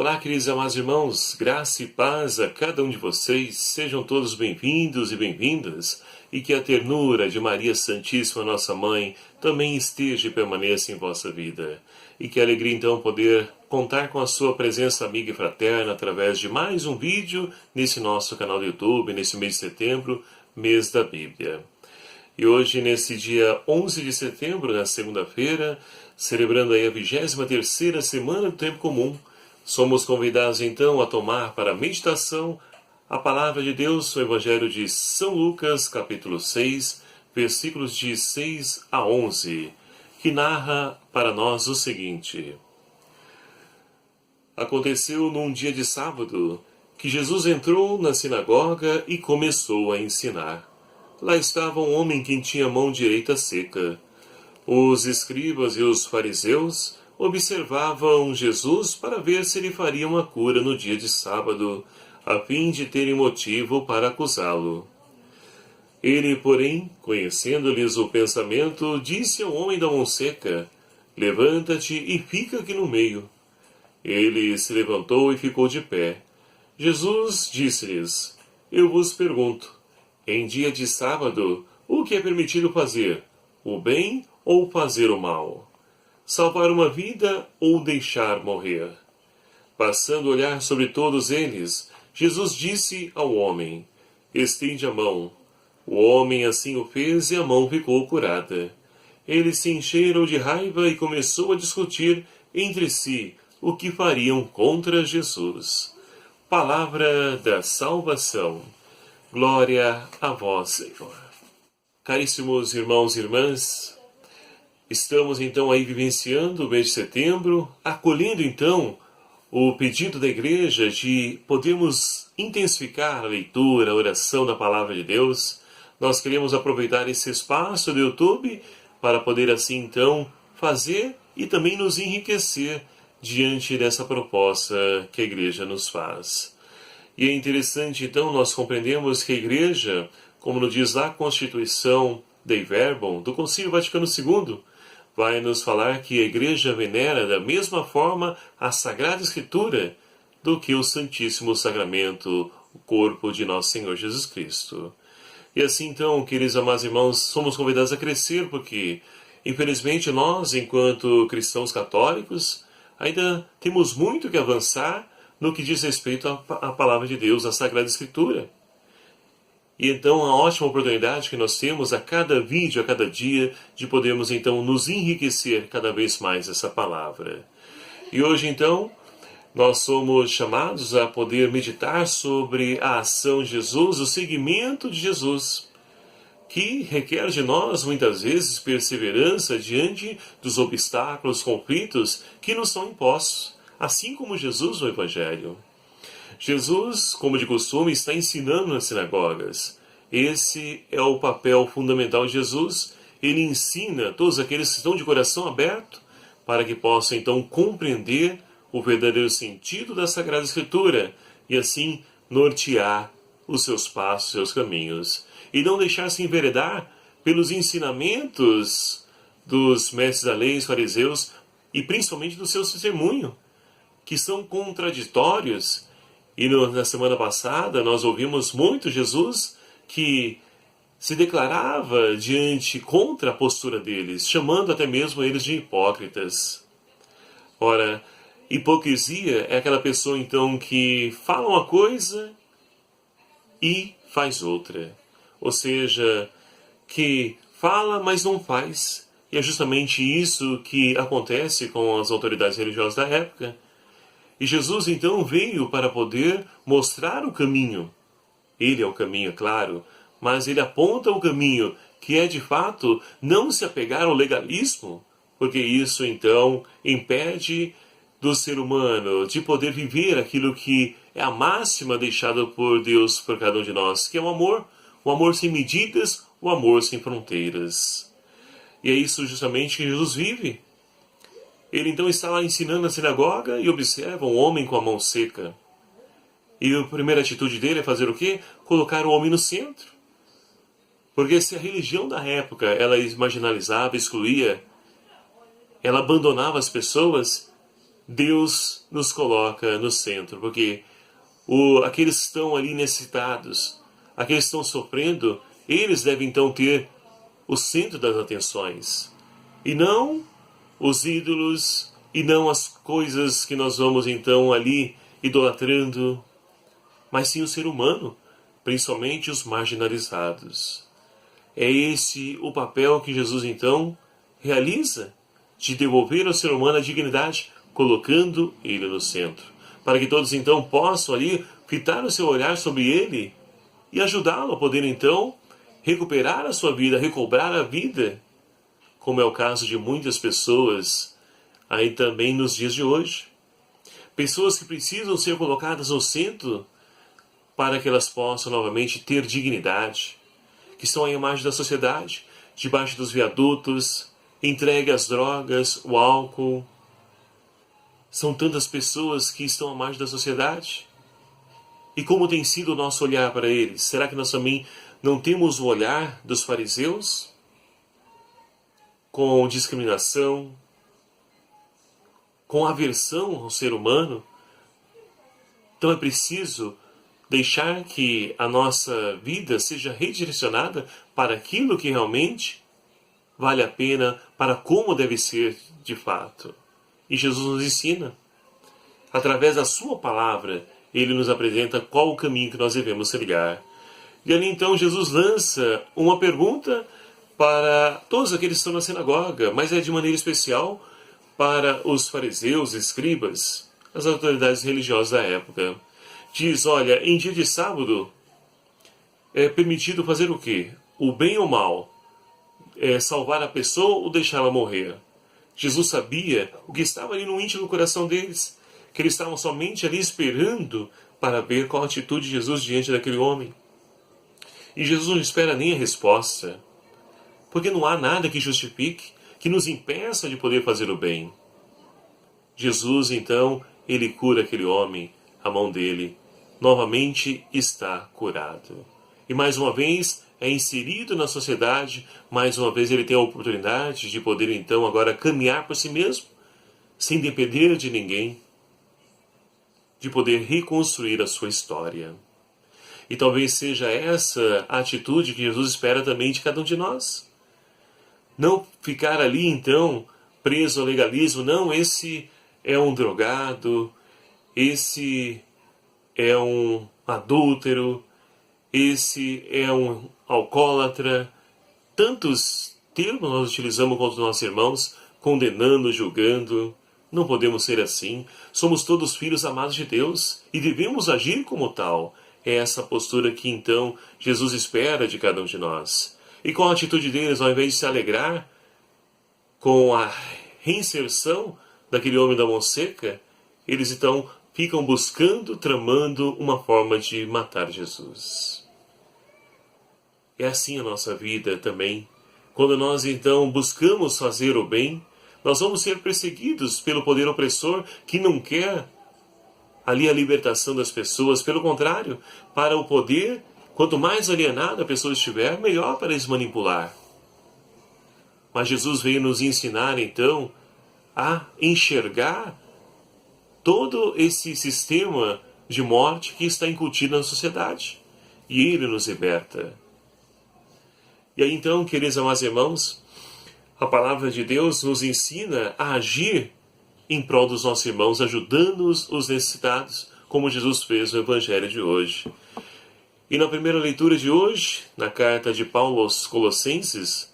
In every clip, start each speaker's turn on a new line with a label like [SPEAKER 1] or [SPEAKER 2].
[SPEAKER 1] Olá, queridos e amados irmãos, graça e paz a cada um de vocês, sejam todos bem-vindos e bem-vindas, e que a ternura de Maria Santíssima, nossa Mãe, também esteja e permaneça em vossa vida. E que alegria então poder contar com a sua presença amiga e fraterna através de mais um vídeo nesse nosso canal do YouTube, nesse mês de setembro, mês da Bíblia. E hoje, nesse dia 11 de setembro, na segunda-feira, celebrando aí a 23ª semana do Tempo Comum, somos convidados então a tomar para a meditação a palavra de Deus, o Evangelho de São Lucas, capítulo 6, versículos de 6 a 11, que narra para nós o seguinte: Aconteceu num dia de sábado que Jesus entrou na sinagoga e começou a ensinar. Lá estava um homem que tinha a mão direita seca. Os escribas e os fariseus observavam Jesus para ver se ele faria uma cura no dia de sábado, a fim de terem motivo para acusá-lo. Ele, porém, conhecendo-lhes o pensamento, disse ao homem da mão seca: Levanta-te e fica aqui no meio. Ele se levantou e ficou de pé. Jesus disse-lhes: Eu vos pergunto, em dia de sábado, o que é permitido fazer, o bem ou fazer o mal? Salvar uma vida ou deixar morrer? Passando a olhar sobre todos eles, Jesus disse ao homem: Estende a mão. O homem assim o fez e a mão ficou curada. Eles se encheram de raiva e começou a discutir entre si o que fariam contra Jesus. Palavra da salvação. Glória a vós, Senhor. Caríssimos irmãos e irmãs, estamos então aí vivenciando o mês de setembro, acolhendo então o pedido da igreja de podermos intensificar a leitura, a oração da palavra de Deus. Nós queremos aproveitar esse espaço do YouTube para poder assim então fazer e também nos enriquecer diante dessa proposta que a igreja nos faz. E é interessante então nós compreendemos que a igreja, como nos diz lá a Constituição Dei Verbum do Concílio Vaticano II, vai nos falar que a igreja venera da mesma forma a Sagrada Escritura do que o Santíssimo Sacramento, o corpo de nosso Senhor Jesus Cristo. E assim então, queridos amados irmãos, somos convidados a crescer porque, infelizmente, nós, enquanto cristãos católicos, ainda temos muito que avançar no que diz respeito à palavra de Deus, à Sagrada Escritura. E então a ótima oportunidade que nós temos a cada vídeo, a cada dia, de podermos então nos enriquecer cada vez mais essa palavra. E hoje então, nós somos chamados a poder meditar sobre a ação de Jesus, o seguimento de Jesus, que requer de nós, muitas vezes, perseverança diante dos obstáculos, conflitos que nos são impostos, assim como Jesus no Evangelho. Jesus, como de costume, está ensinando nas sinagogas. Esse é o papel fundamental de Jesus. Ele ensina todos aqueles que estão de coração aberto para que possam então compreender o verdadeiro sentido da Sagrada Escritura e assim nortear os seus passos, os seus caminhos. E não deixar-se enveredar pelos ensinamentos dos mestres da lei, os fariseus, e principalmente do seu testemunho, que são contraditórios. E na semana passada nós ouvimos muito Jesus que se declarava contra a postura deles, chamando até mesmo eles de hipócritas. Ora, hipocrisia é aquela pessoa então que fala uma coisa e faz outra. Ou seja, que fala, mas não faz. E é justamente isso que acontece com as autoridades religiosas da época. E Jesus então veio para poder mostrar o caminho. Ele é o caminho, claro, mas ele aponta o caminho, que é de fato não se apegar ao legalismo, porque isso então impede do ser humano de poder viver aquilo que é a máxima deixada por Deus por cada um de nós, que é o amor sem medidas, o amor sem fronteiras. E é isso justamente que Jesus vive. Ele então está lá ensinando na sinagoga e observa um homem com a mão seca. E a primeira atitude dele é fazer o quê? Colocar o homem no centro. Porque se a religião da época ela marginalizava, excluía, ela abandonava as pessoas, Deus nos coloca no centro, porque aqueles que estão ali necessitados, aqueles que estão sofrendo, eles devem então ter o centro das atenções, e não os ídolos, e não as coisas que nós vamos então ali idolatrando, mas sim o ser humano, principalmente os marginalizados. É esse o papel que Jesus então realiza, de devolver ao ser humano a dignidade, colocando ele no centro, para que todos então possam ali fitar o seu olhar sobre ele e ajudá-lo a poder então recuperar a sua vida, recobrar a vida, como é o caso de muitas pessoas aí também nos dias de hoje. Pessoas que precisam ser colocadas no centro para que elas possam novamente ter dignidade, que estão à imagem da sociedade, debaixo dos viadutos, entregue às drogas, o álcool. São tantas pessoas que estão à margem da sociedade. E como tem sido o nosso olhar para eles? Será que nós também não temos o olhar dos fariseus? Com discriminação, com aversão ao ser humano? Então é preciso deixar que a nossa vida seja redirecionada para aquilo que realmente vale a pena, para como deve ser de fato. E Jesus nos ensina, através da sua palavra, ele nos apresenta qual o caminho que nós devemos trilhar. E ali então Jesus lança uma pergunta para todos aqueles que estão na sinagoga, mas é de maneira especial para os fariseus, escribas, as autoridades religiosas da época. Diz, olha, em dia de sábado é permitido fazer o quê? O bem ou o mal? Salvar a pessoa ou deixá-la morrer? Jesus sabia o que estava ali no íntimo do coração deles, que eles estavam somente ali esperando para ver qual a atitude de Jesus diante daquele homem. E Jesus não espera nem a resposta, porque não há nada que justifique, que nos impeça de poder fazer o bem. Jesus, então, ele cura aquele homem, a mão dele novamente está curado. E mais uma vez é inserido na sociedade, mais uma vez ele tem a oportunidade de poder então agora caminhar por si mesmo, sem depender de ninguém, de poder reconstruir a sua história. E talvez seja essa a atitude que Jesus espera também de cada um de nós. Não ficar ali então preso ao legalismo, não, esse é um drogado, esse é um adúltero, esse é um alcoólatra. Tantos termos nós utilizamos contra os nossos irmãos, condenando, julgando. Não podemos ser assim. Somos todos filhos amados de Deus e devemos agir como tal. É essa postura que então Jesus espera de cada um de nós. E com a atitude deles, ao invés de se alegrar com a reinserção daquele homem da mão seca, eles então ficam buscando, tramando uma forma de matar Jesus. É assim a nossa vida também. Quando nós então buscamos fazer o bem, nós vamos ser perseguidos pelo poder opressor que não quer ali a libertação das pessoas. Pelo contrário, para o poder, quanto mais alienada a pessoa estiver, melhor para eles manipular. Mas Jesus veio nos ensinar então a enxergar todo esse sistema de morte que está incutido na sociedade. E ele nos liberta. E aí então, queridos amados irmãos, a palavra de Deus nos ensina a agir em prol dos nossos irmãos, ajudando-os os necessitados, como Jesus fez no Evangelho de hoje. E na primeira leitura de hoje, na carta de Paulo aos Colossenses,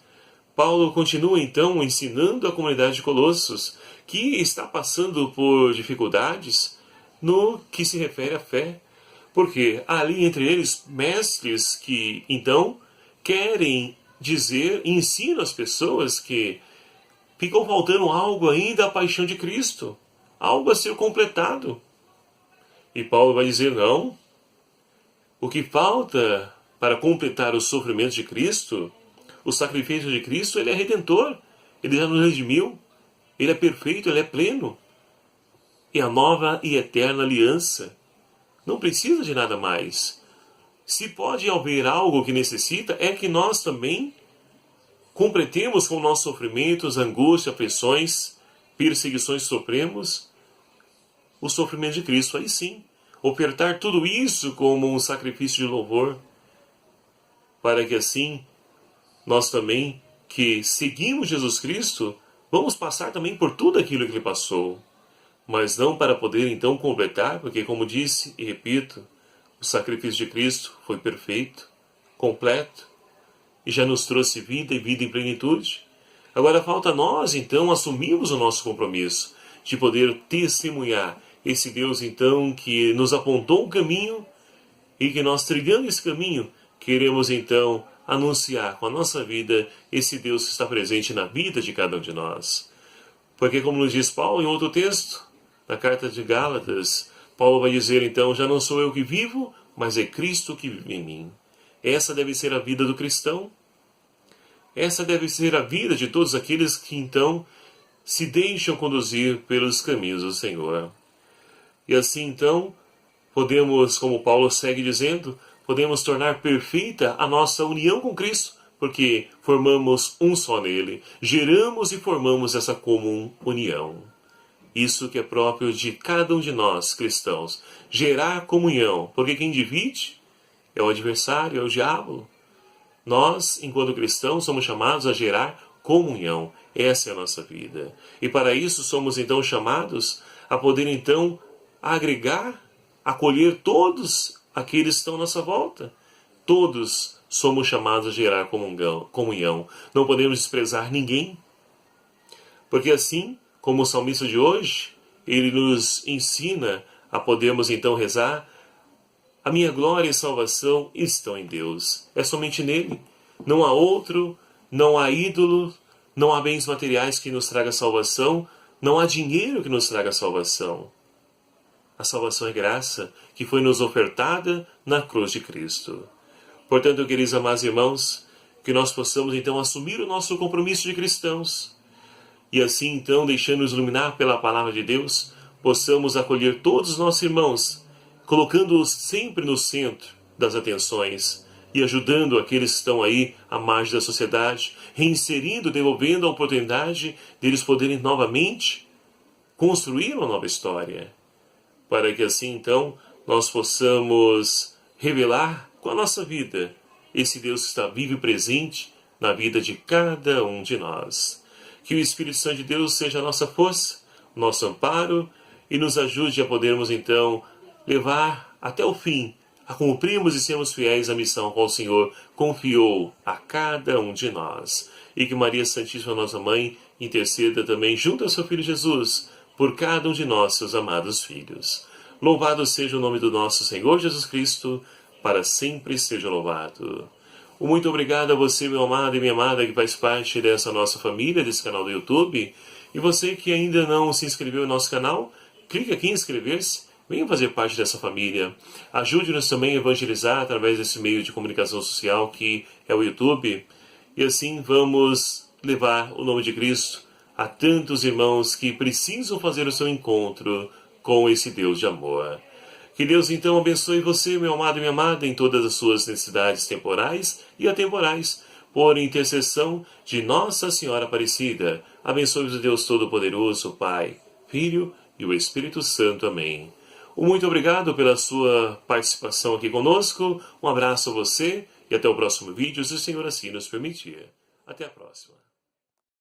[SPEAKER 1] Paulo continua então ensinando a comunidade de Colossos, que está passando por dificuldades no que se refere à fé. Porque há ali entre eles mestres que então querem dizer e ensinam as pessoas que ficou faltando algo ainda à paixão de Cristo, algo a ser completado. E Paulo vai dizer, não, o que falta para completar os sofrimentos de Cristo, o sacrifício de Cristo, ele é redentor, ele já nos redimiu, ele é perfeito, ele é pleno. E a nova e eterna aliança não precisa de nada mais. Se pode haver algo que necessita, é que nós também completemos com nossos sofrimentos, angústia, pressões, perseguições que sofremos, o sofrimento de Cristo. Aí sim, ofertar tudo isso como um sacrifício de louvor, para que assim nós também, que seguimos Jesus Cristo, vamos passar também por tudo aquilo que ele passou. Mas não para poder então completar, porque como disse e repito, o sacrifício de Cristo foi perfeito, completo, e já nos trouxe vida e vida em plenitude. Agora falta nós então assumirmos o nosso compromisso de poder testemunhar esse Deus então que nos apontou um caminho e que nós, trilhando esse caminho, queremos então anunciar com a nossa vida esse Deus que está presente na vida de cada um de nós. Porque como nos diz Paulo em outro texto, na carta de Gálatas, Paulo vai dizer então, já não sou eu que vivo, mas é Cristo que vive em mim. Essa deve ser a vida do cristão. Essa deve ser a vida de todos aqueles que então se deixam conduzir pelos caminhos do Senhor. E assim então, podemos, como Paulo segue dizendo, podemos tornar perfeita a nossa união com Cristo, porque formamos um só nele, geramos e formamos essa comum união. Isso que é próprio de cada um de nós, cristãos, gerar comunhão, porque quem divide é o adversário, é o diabo. Nós, enquanto cristãos, somos chamados a gerar comunhão. Essa é a nossa vida. E para isso somos então chamados a poder então agregar, acolher todos aqueles que estão à nossa volta. Todos somos chamados a gerar comunhão. Não podemos desprezar ninguém. Porque assim, como o salmista de hoje, ele nos ensina a podermos então rezar: a minha glória e salvação estão em Deus. É somente nele. Não há outro, não há ídolo, não há bens materiais que nos traga salvação, não há dinheiro que nos traga salvação. A salvação é graça que foi nos ofertada na cruz de Cristo. Portanto, queridos amados irmãos, que nós possamos então assumir o nosso compromisso de cristãos. E assim então, deixando-nos iluminar pela palavra de Deus, possamos acolher todos os nossos irmãos, colocando-os sempre no centro das atenções e ajudando aqueles que estão aí à margem da sociedade, reinserindo, devolvendo a oportunidade deles poderem novamente construir uma nova história, para que assim então nós possamos revelar com a nossa vida esse Deus que está vivo e presente na vida de cada um de nós. Que o Espírito Santo de Deus seja a nossa força, nosso amparo e nos ajude a podermos então levar até o fim, a cumprirmos e sermos fiéis à missão que o Senhor confiou a cada um de nós. E que Maria Santíssima, nossa Mãe, interceda também junto ao seu Filho Jesus, por cada um de nós, seus amados filhos. Louvado seja o nome do nosso Senhor Jesus Cristo, para sempre seja louvado. Muito obrigado a você, meu amado e minha amada, que faz parte dessa nossa família, desse canal do YouTube. E você que ainda não se inscreveu no nosso canal, clique aqui em inscrever-se. Venha fazer parte dessa família. Ajude-nos também a evangelizar através desse meio de comunicação social que é o YouTube. E assim vamos levar o nome de Cristo a tantos irmãos que precisam fazer o seu encontro com esse Deus de amor. Que Deus então abençoe você, meu amado e minha amada, em todas as suas necessidades temporais e atemporais, por intercessão de Nossa Senhora Aparecida. Abençoe-vos o Deus Todo-Poderoso, Pai, Filho e o Espírito Santo. Amém. Muito obrigado pela sua participação aqui conosco. Um abraço a você e até o próximo vídeo, se o Senhor assim nos permitir. Até a próxima.